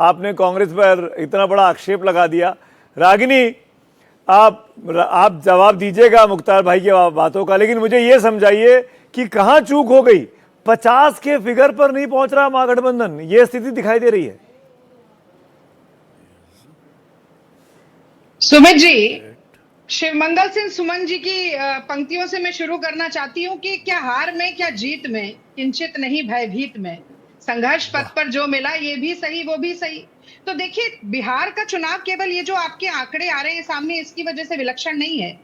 आपने कांग्रेस पर इतना बड़ा आक्षेप लगा दिया। रागिनी, आप जवाब दीजिएगा मुख्तार भाई की बातों का, लेकिन मुझे ये समझाइए कि कहाँ चूक हो गई। 50 के फिगर पर नहीं पहुंच रहा महागठबंधन, ये स्थिति दिखाई दे रही है। सुमित जी, शिवमंगल सिंह सुमन जी की पंक्तियों से मैं शुरू करना चाहती हूँ कि क्या हार में क्या जीत में, किंचित नहीं भयभीत में, संघर्ष पथ पर जो मिला ये भी सही वो भी सही। तो देखिए, बिहार का चुनाव केवल ये जो आपके आंकड़े आ रहे हैं सामने इसकी वजह से विलक्षण नहीं है,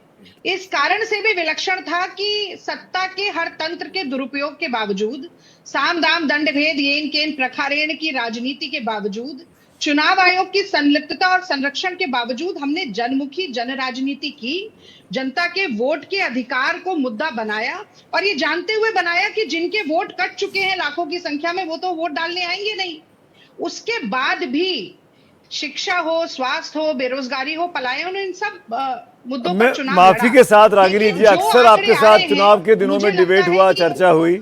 इस कारण से भी विलक्षण था कि सत्ता के हर तंत्र के दुरुपयोग के बावजूद, साम दाम दंड भेद येन केन प्रखारेण की राजनीति के बावजूद, चुनाव आयोग की संलिप्तता और संरक्षण के बावजूद हमने जनमुखी जन राजनीति की, जनता के वोट के अधिकार को मुद्दा बनाया और ये जानते हुए बनाया कि जिनके वोट कट चुके हैं लाखों की संख्या में वो तो वोट डालने आएंगे नहीं। उसके बाद भी शिक्षा हो, स्वास्थ्य हो, बेरोजगारी हो, पलायन, इन सब मुद्दों पर चुनाव माफी के साथ रागिनी जी, अक्सर आपके साथ चुनाव के दिनों में डिबेट हुआ, चर्चा हुई।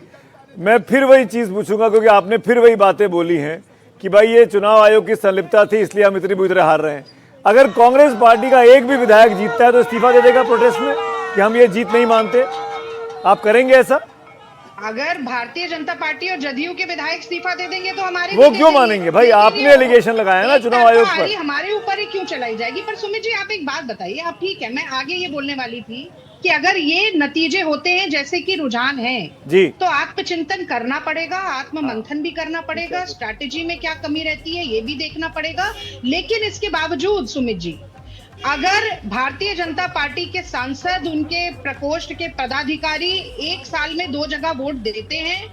मैं फिर वही चीज पूछूंगा क्योंकि आपने फिर वही बातें बोली हैं कि भाई ये चुनाव आयोग की संलिप्तता थी इसलिए हम इतनी बुरी तरह हार रहे हैं। अगर कांग्रेस पार्टी का एक भी विधायक जीतता है तो इस्तीफा दे देगा प्रोटेस्ट में कि हम ये जीत नहीं मानते। आप करेंगे ऐसा? अगर भारतीय जनता पार्टी और जदयू के विधायक इस्तीफा दे देंगे तो हमारे वो क्यों मानेंगे भाई? आपने एलिगेशन लगाया ना चुनाव आयोग पर, हमारे ऊपर ही क्यों चलाई जाएगी? पर सुमित जी, आप एक बात बताइए, आप ठीक है, मैं आगे ये बोलने वाली थी कि अगर ये नतीजे होते हैं जैसे कि रुझान है जी, तो आत्मचिंतन करना पड़ेगा, आत्म मंथन भी करना पड़ेगा, स्ट्रैटेजी में क्या कमी रहती है ये भी देखना पड़ेगा। लेकिन इसके बावजूद सुमित जी, अगर भारतीय जनता पार्टी के सांसद, उनके प्रकोष्ठ के पदाधिकारी एक साल में 2 जगह वोट देते हैं,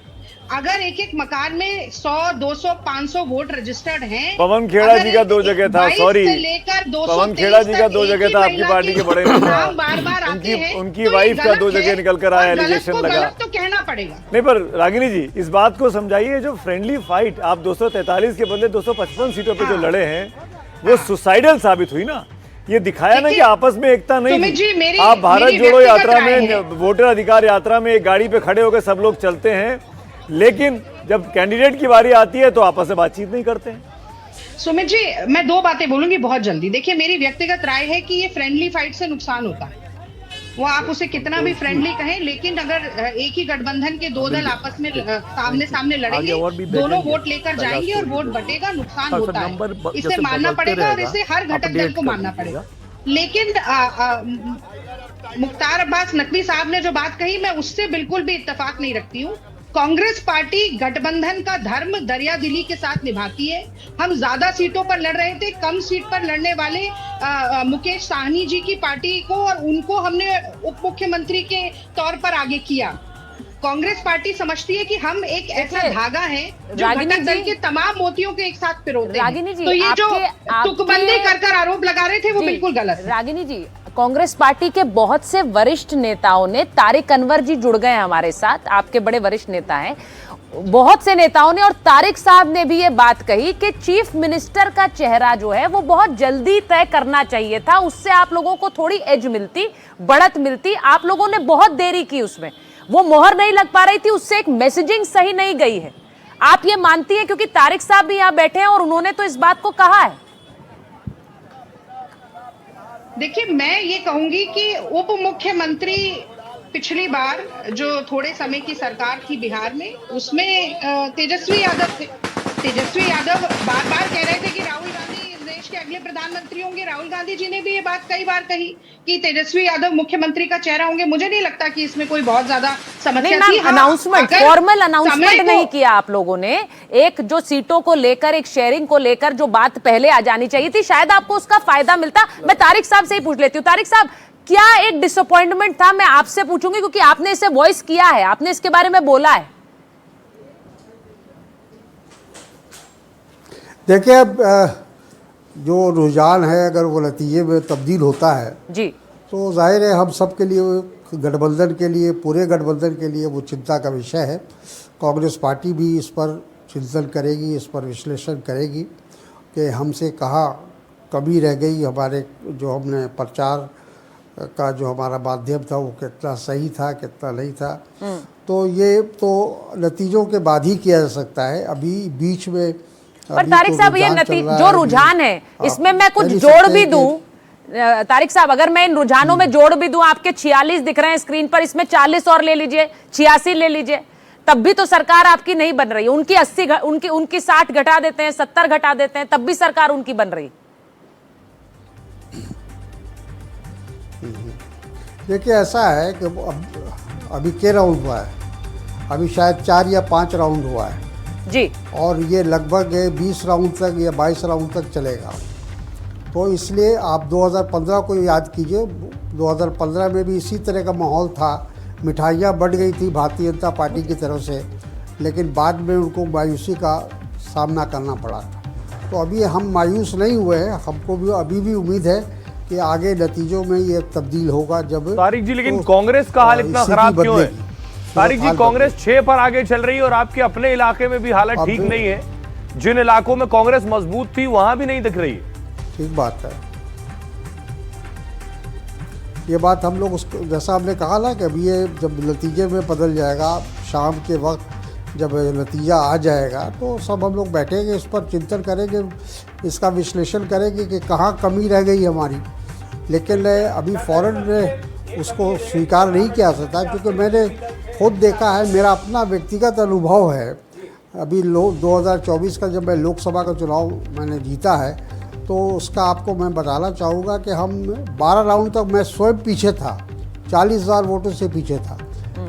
अगर एक एक मकान में 100, 200, 500 वोट रजिस्टर्ड हैं, पवन खेड़ा जी का 2 जगह था, सॉरी पवन खेड़ा जी का 2 जगह था आपकी पार्टी के बड़े नेता, बार-बार आते हैं, उनकी वाइफ का 2 जगह निकल कर आया, एलिगेशन लगा। तो कहना पड़ेगा नहीं, पर रागिनी जी इस बात को समझाइए, जो फ्रेंडली फाइट आप 243 के बदले 255 सीटों पे जो लड़े हैं वो सुसाइडल साबित हुई ना। ये दिखाया ना कि आपस में एकता नहीं थी। आप भारत जोड़ो यात्रा में, वोटर अधिकार यात्रा में एक गाड़ी पे खड़े होकर सब लोग चलते हैं, लेकिन जब कैंडिडेट की बारी आती है तो आपस में बातचीत नहीं करते हैं। सुमित जी, मैं 2 बातें बोलूंगी बहुत जल्दी। देखिए, मेरी व्यक्तिगत राय है कि ये फ्रेंडली फाइट से नुकसान होता है, वो आप उसे कितना भी फ्रेंडली कहें, लेकिन अगर एक ही गठबंधन के 2 दल आपस में सामने सामने लड़ेंगे, दोनों वोट लेकर जाएंगे और वोट बटेगा, नुकसान होता है, इसे मानना पड़ेगा और इसे हर घटक दल को मानना पड़ेगा। लेकिन मुख्तार अब्बास नकवी साहब ने जो बात कही, मैं उससे बिल्कुल भी इत्तेफाक नहीं रखती हूँ। कांग्रेस पार्टी गठबंधन का धर्म दरियादिली के साथ निभाती है। हम ज्यादा सीटों पर लड़ रहे थे, कम सीट पर लड़ने वाले मुकेश साहनी जी की पार्टी को और उनको हमने उप मुख्यमंत्री के तौर पर आगे किया। कांग्रेस पार्टी समझती है कि हम एक ऐसा धागा है जो घटक दल के तमाम मोतियों के एक साथ पिरोते हैं। तो ये जो तुकबंदी कर आरोप लगा रहे थे वो बिल्कुल गलत है। रागिनी जी, कांग्रेस पार्टी के बहुत से वरिष्ठ नेताओं ने, तारिक अनवर जी जुड़ गए हमारे साथ, आपके बड़े वरिष्ठ नेता हैं, बहुत से नेताओं ने और तारिक साहब ने भी ये बात कही कि चीफ मिनिस्टर का चेहरा जो है वो बहुत जल्दी तय करना चाहिए था, उससे आप लोगों को थोड़ी एज मिलती, बढ़त मिलती। आप लोगों ने बहुत देरी की, उसमें वो मोहर नहीं लग पा रही थी, उससे एक मैसेजिंग सही नहीं गई है। आप ये मानती हैं? क्योंकि तारिक साहब भी यहाँ बैठे हैं और उन्होंने तो इस बात को कहा है। देखिए, मैं ये कहूंगी कि उप मुख्यमंत्री पिछली बार जो थोड़े समय की सरकार थी बिहार में, उसमें तेजस्वी यादव थे। तेजस्वी यादव बार बार कह रहे थे कि राहुल गांधी देश के अगले प्रधानमंत्री होंगे। राहुल गांधी जी ने भी ये बात कई बार कही कि तेजस्वी यादव मुख्यमंत्री का चेहरा होंगे। मुझे नहीं लगता कि इसमें कोई बहुत ज्यादा समस्या थी। अनाउंसमेंट, फॉर्मल अनाउंसमेंट नहीं किया आप लोगों ने। एक जो सीटों को लेकर, एक शेयरिंग को लेकर जो बात पहले आ जानी चाहिए थी, शायद आपको उसका फायदा मिलता। मैं तारिक साहब से ही पूछ लेती हूँ। तारिक साहब, क्या एक डिसअपॉइंटमेंट था? मैं आपसे पूछूंगी क्योंकि आपने इसे वॉइस किया है, आपने इसके बारे में बोला है। देखिए, अब जो रुझान है अगर वो नतीजे में तब्दील होता है जी, तो जाहिर है हम सब के लिए, गठबंधन के लिए, पूरे गठबंधन के लिए वो चिंता का विषय है। कांग्रेस पार्टी भी इस पर चिंतन करेगी, इस पर विश्लेषण करेगी कि हमसे कहाँ कमी रह गई, हमारे जो हमने प्रचार का जो हमारा माध्यम था वो कितना सही था, कितना नहीं था। तो ये तो नतीजों के बाद ही किया जा सकता है। अभी बीच में पर तारिक साहब ये नतीजा जो रुझान है इसमें मैं कुछ जोड़ भी दूं, तारिक साहब अगर मैं इन रुझानों में जोड़ भी दूं, आपके 46 दिख रहे हैं स्क्रीन पर, इसमें 40 और ले लीजिए, 86 ले लीजिए, तब भी तो सरकार आपकी नहीं बन रही। उनकी 80 उनकी 60 घटा देते हैं, 70 घटा देते हैं, तब भी सरकार उनकी बन रही। देखिए ऐसा है कि अभी के राउंड हुआ है, अभी शायद 4 या 5 राउंड हुआ है जी, और ये लगभग 20 राउंड तक या 22 राउंड तक चलेगा। तो इसलिए आप 2015 को याद कीजिए, 2015 में भी इसी तरह का माहौल था, मिठाइयाँ बढ़ गई थी भारतीय जनता पार्टी की तरफ से, लेकिन बाद में उनको मायूसी का सामना करना पड़ा। तो अभी हम मायूस नहीं हुए हैं, हमको भी अभी भी उम्मीद है कि आगे नतीजों में ये तब्दील होगा। जब तारिक जी, लेकिन कांग्रेस का हाल इतना खराब क्यों है? तारिक जी, कांग्रेस 6 पर आगे चल रही है और आपके अपने इलाके में भी हालत ठीक नहीं है। जिन इलाकों में कांग्रेस मजबूत थी वहां भी नहीं दिख रही है। ठीक बात है, ये बात हम लोग उसको जैसा हमने कहा ना कि अभी ये जब नतीजे में बदल जाएगा, शाम के वक्त जब नतीजा आ जाएगा तो सब हम लोग बैठेंगे, इस पर चिंतन करेंगे, इसका विश्लेषण करेंगे कि कहाँ कमी रह गई हमारी। लेकिन अभी फ़ौरन उसको स्वीकार नहीं किया सकता, क्योंकि मैंने खुद देखा है, मेरा अपना व्यक्तिगत अनुभव है। अभी 2024 का जब मैं लोकसभा का चुनाव मैंने जीता है, तो उसका आपको मैं बताना चाहूँगा कि हम 12 राउंड तक मैं स्वयं पीछे था, 40,000 वोटों से पीछे था,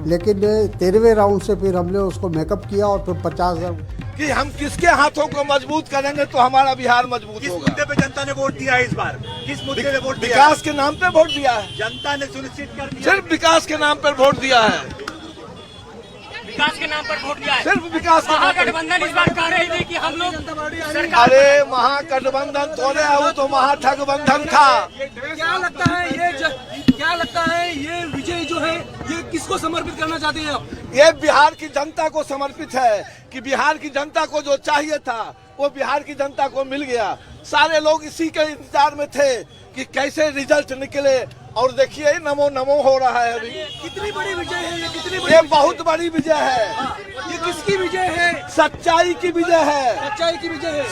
लेकिन 13वें राउंड से फिर हमने उसको मेकअप किया और फिर 50,000। कि हम किसके हाथों को मजबूत करेंगे तो हमारा बिहार मजबूत होगा। किस मुद्दे पे जनता ने वोट दिया है इस बार? किस मुद्दे पे वोट दिया? विकास के नाम पे वोट दिया है, जनता ने सुनिश्चित कर दिया। सिर्फ विकास के नाम पर वोट दिया है, विकास के नाम पर वोट दिया है। सिर्फ विकास के नाम पर। महागठबंधन इस बार कह रही थी कि हम लोग अरे महागठबंधन तोड़े आओ तो महाठगबंधन था। क्या लगता है ये विजय जो है ये किसको समर्पित करना चाहते हैं आप? ये बिहार की जनता को समर्पित है कि बिहार की जनता को जो चाहिए था वो बिहार की जनता को मिल गया। सारे लोग इसी के इंतजार में थे कि कैसे रिजल्ट निकले, और देखिए नमो नमो हो रहा है अभी। कितनी बड़ी विजय है ये? कितनी बड़ी? ये बहुत बड़ी विजय है। ये किसकी विजय है? सच्चाई की विजय है, सच्चाई की विजय है,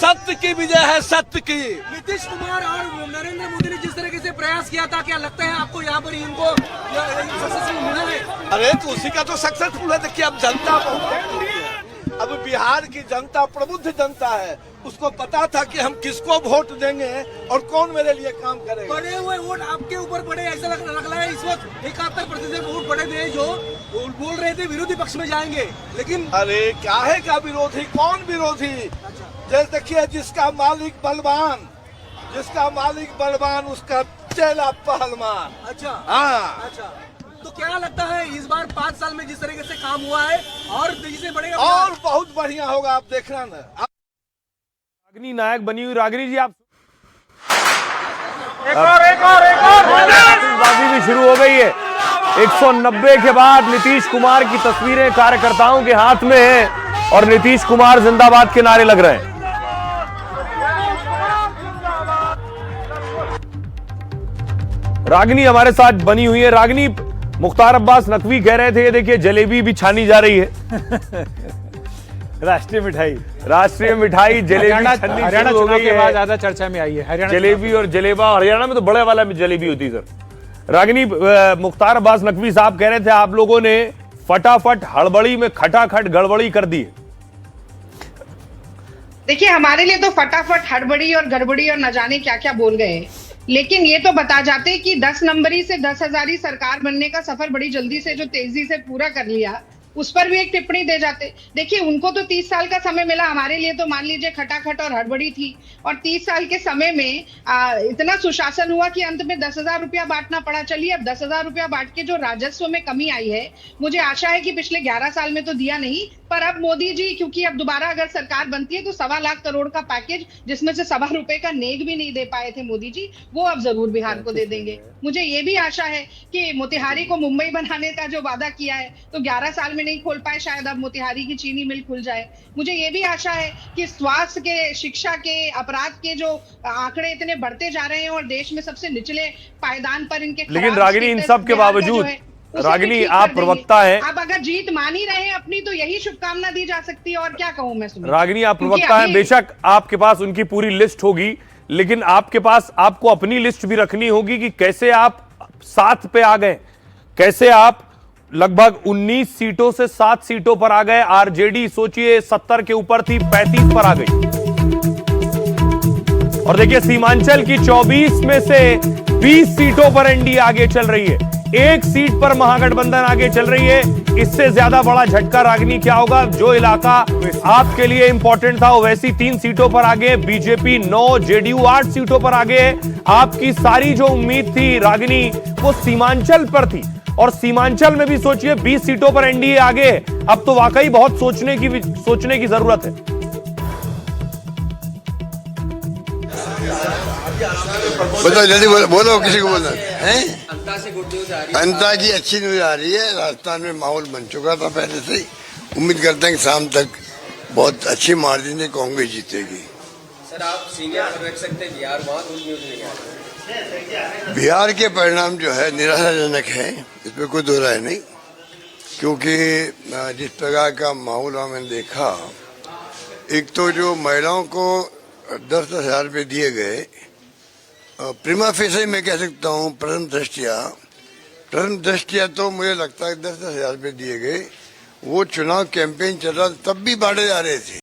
सत्य की विजय है, सत्य की। नीतीश कुमार और नरेंद्र मोदी ने जिस तरीके से प्रयास किया था, क्या लगता है आपको यहाँ पर इनको सक्सेसफुल मिला है? अरे तो उसी का तो सक्सेसफुल है। देखिए अब जनता अब बिहार की जनता प्रबुद्ध जनता है, उसको पता था कि हम किसको वोट देंगे और कौन मेरे लिए काम करेगा। बड़े हुए वोट आपके ऊपर पड़े, ऐसा लग रहा है इस वक्त 71% वोट पड़े थे जो बोल रहे थे विरोधी पक्ष में जाएंगे, लेकिन अरे क्या है का विरोधी? कौन विरोधी? जैसे देखिए जिसका मालिक बलवान उसका चेला पहलवान। अच्छा हाँ, अच्छा, तो क्या लगता है इस बार 5 साल में जिस तरीके से काम हुआ है और तेजी से बढ़ेगा और बहुत बढ़िया होगा, आप देखना ना। रागिनी नायक बनी हुई। रागिनी जी, आप एक और बाजी भी शुरू हो गई है। 190 के बाद नीतीश कुमार की तस्वीरें कार्यकर्ताओं के हाथ में है और नीतीश कुमार जिंदाबाद के नारे लग रहे हैं। रागिनी हमारे साथ बनी हुई है। रागिनी, मुख्तार अब्बास नकवी कह रहे थे, ये देखिए जलेबी भी छानी जा रही है। राष्ट्रीय मिठाई जलेबी हरियाणा चुनाव के बाद ज्यादा चर्चा में आई है। हरियाणा जलेबी और जलेबा, हरियाणा में तो बड़े वाला में जलेबी होती है सर। रागिनी, मुख्तार अब्बास नकवी साहब कह रहे थे आप लोगों ने फटाफट हड़बड़ी में खटाखट गड़बड़ी कर दी। देखिए हमारे लिए तो फटाफट हड़बड़ी और गड़बड़ी और न जाने क्या क्या बोल गए, लेकिन ये तो बता जाते कि 10 नंबरी से 10,000 सरकार बनने का सफर बड़ी जल्दी से जो तेजी से पूरा कर लिया, उस पर भी एक टिप्पणी दे जाते। देखिए उनको तो 30 साल का समय मिला, हमारे लिए तो मान लीजिए खटाखट और हड़बड़ी थी। और 30 साल के समय में इतना सुशासन हुआ कि अंत में 10,000 रुपया बांटना पड़ा। चलिए अब 10,000 रुपया बांट के जो राजस्व में कमी आई है, मुझे आशा है कि पिछले 11 साल में तो दिया नहीं, पर अब मोदी जी क्योंकि अब दोबारा अगर सरकार बनती है तो 1.25 लाख करोड़ का पैकेज, जिसमें से 1.25 रुपए का नेक भी नहीं दे पाए थे मोदी जी, वो अब जरूर बिहार को दे देंगे। मुझे ये भी आशा है कि मोतिहारी को मुंबई बनाने का जो वादा किया है तो 11 साल में नहीं खोल पाए, शायद अब मोतिहारी की चीनी मिल खुल जाए। मुझे ये भी आशा है कि स्वास्थ्य के, शिक्षा के, अपराध के जो आंकड़े इतने बढ़ते जा रहे हैं और देश में सबसे निचले पायदान पर इनके, लेकिन रागिनी इन सब के बावजूद उसे भी रागिनी, ठीक आप कर देंगे। प्रवक्ता हैं। आप अगर जीत मान ही रहे हैं अपनी, तो यही शुभकामना दी जा सकती है, और क्या कहूं मैं सुमित। रागिनी, आप क्योंकि प्रवक्ता हैं, अभी- बेशक आपके पास उनकी पूरी लिस्ट होगी, लेकिन आपके पास आपको अपनी लिस्ट भी रखनी होगी कि कैसे आप 7 पे आ गए, कैसे आप लगभग 19 सीटों से 7 सीटों पर आ गए। आरजेडी सोचिए 70 के ऊपर थी, 35 पर आ गई। और देखिए सीमांचल की 24 में से 20 सीटों पर एनडीए आगे चल रही है, 1 सीट पर महागठबंधन आगे चल रही है। इससे ज्यादा बड़ा झटका रागिनी क्या होगा? जो इलाका आपके लिए इंपॉर्टेंट था ओवैसी 3 सीटों पर आगे, बीजेपी 9, जेडीयू 8 सीटों पर आगे। आपकी सारी जो उम्मीद थी रागिनी वो सीमांचल पर थी, और सीमांचल में भी सोचिए 20 सीटों पर एनडीए आगे। अब तो वाकई बहुत सोचने की जरूरत है। बताओ जल्दी बोलो किसी को बोलना है। अंता की अच्छी न्यूज आ रही है। राजस्थान में माहौल बन चुका था पहले से ही। उम्मीद करते हैं कि शाम तक बहुत अच्छी मार्जिन से कांग्रेस जीतेगी। सर आप सीनियर पर रख सकते हैं बिहार, वहाँ गुड न्यूज नहीं आ रही। बिहार के परिणाम जो है निराशाजनक है, इसमें कोई दो राय नहीं, क्योंकि जिस प्रकार का माहौल हमने देखा, एक तो जो महिलाओं को 10-10 हजार रुपये दिए गए, प्रीमा फेसे मैं कह सकता हूँ प्रथम दृष्टिया तो मुझे लगता है 10-10 हजार रुपये दिए गए। वो चुनाव कैंपेन चल रहा तब भी बांटे जा रहे थे।